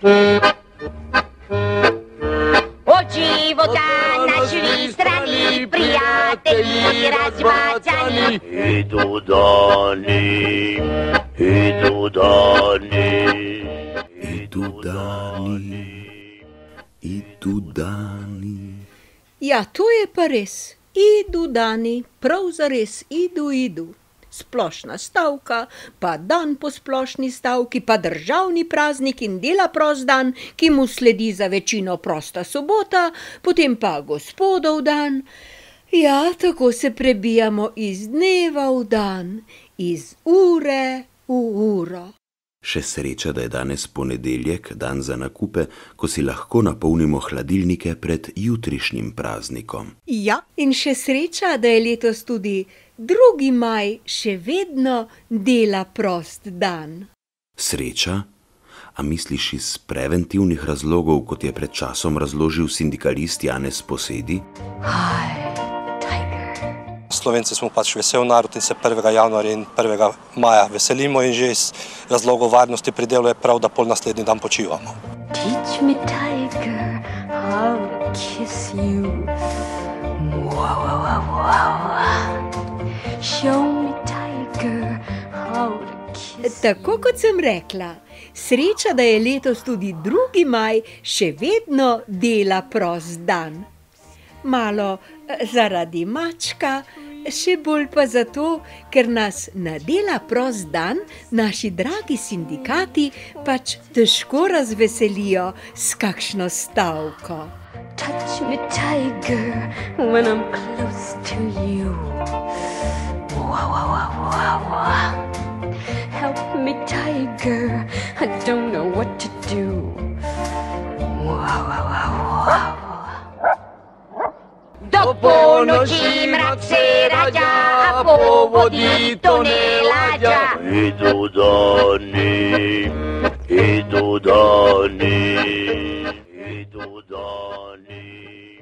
Od života našli strani, prijatelji razmačani. Idu dani, idu dani, idu dani, idu dani. Ja, to je pa res. Idu dani, prav zares, idu. Splošna stavka, pa dan po splošni stavki, pa državni praznik in dela prost dan, ki mu sledi za večino prosta sobota, potem pa gospodov dan. Ja, tako se prebijamo iz dneva v dan, iz ure v uro. Še sreča, da je danes ponedeljek, dan za nakupe, ko si lahko napolnimo hladilnike pred jutrišnjim praznikom. Ja, in še sreča, da je letos tudi 2. maj še vedno dela prost dan. Sreča? A misliš iz preventivnih razlogov, kot je pred časom razložil sindikalist Janez Posedi? Slovenci smo pač vesel narod in se 1. januarja in 1. maja veselimo in že iz razlogov varnosti pri delu je prav, da pol naslednji dan počivamo. Teach me, tiger, how to kiss you. Show me, tiger, how to kiss you. Tako kot sem rekla, sreča, da je letos tudi 2. maj še vedno dela prost dan. Malo zaradi mačka, še bolj pa zato, ker nas na dela prost dan naši dragi sindikati pač težko razveselijo s kakšno stavko. Touch me, tiger, when I'm close to you. Help me, tiger, I don't know what to do. Do ponoči mrak se rađa, a po vodi tone lađa. Idu dani, idu dani, idu dani.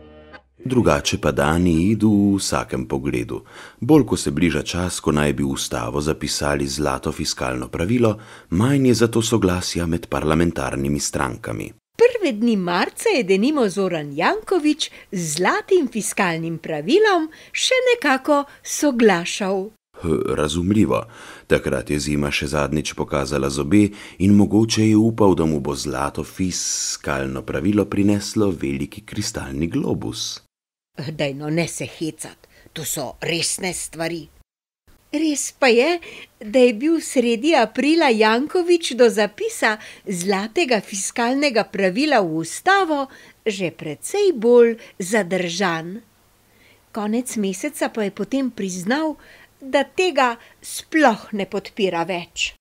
Drugače pa dani idu v vsakem pogledu. Bolj ko se bliža čas, ko naj bi v ustavo zapisali zlato fiskalno pravilo, manj je zato soglasja med parlamentarnimi strankami. Prve dni marca je denimo Zoran Janković z zlatim fiskalnim pravilom še nekako soglašal. Razumljivo. Takrat je zima še zadnjič pokazala zobe in mogoče je upal, da mu bo zlato fiskalno pravilo prineslo veliki kristalni globus. Daj no, ne se hecat, to so resne stvari. Res pa je, da je bil sredi aprila Janković do zapisa zlatega fiskalnega pravila v ustavo že precej bolj zadržan. Konec meseca pa je potem priznal, da tega sploh ne podpira več.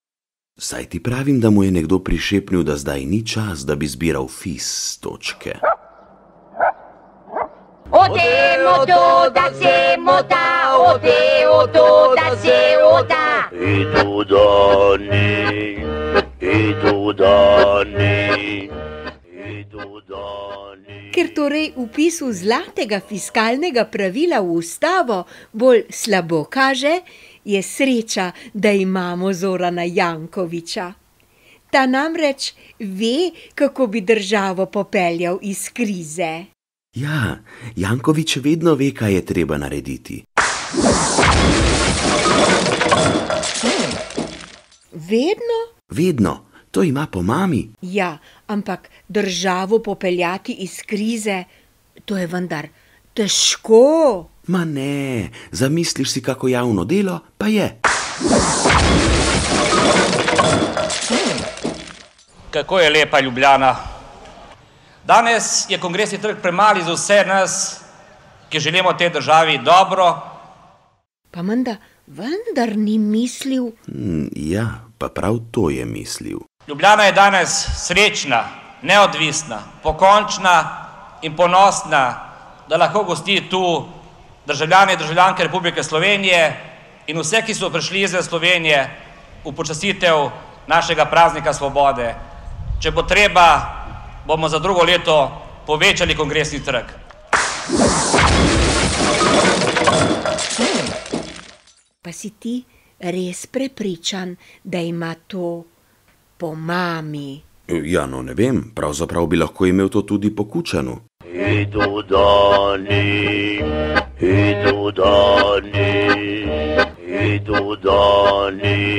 Saj ti pravim, da mu je nekdo prišepnil, da zdaj ni čas, da bi zbiral fis točke. Odemo to, da se mota, odemo to, da se ota. Idu dani, idu dani, idu dani. Ker torej vpisu zlatega fiskalnega pravila v ustavo bolj slabo kaže, je sreča, da imamo Zorana Jankovića. Ta namreč ve, kako bi državo popeljal iz krize. Ja, Janković vedno ve, kaj je treba narediti. Vedno? Vedno, to ima po mami. Ja, ampak državo popeljati iz krize, to je vendar težko. Ma ne, zamisliš si kako javno delo, pa je. Kako je lepa Ljubljana. Danes je Kongresni trg premali za vse nas, ki želimo tej državi dobro. Pa menda vendar ni mislil. Ja, pa prav to je mislil. Ljubljana je danes srečna, neodvisna, pokončna in ponosna, da lahko gosti tu državljane in državljanke Republike Slovenije in vse, ki so prišli izven Slovenije v počastitev našega praznika svobode. Če bo treba, bomo za drugo leto povečali Kongresni trg. Pa si ti res prepričan, da ima to po mami? Ja, no ne vem, pravzaprav bi lahko imel to tudi po Kučanu. Idu dani, idu dani, idu dani.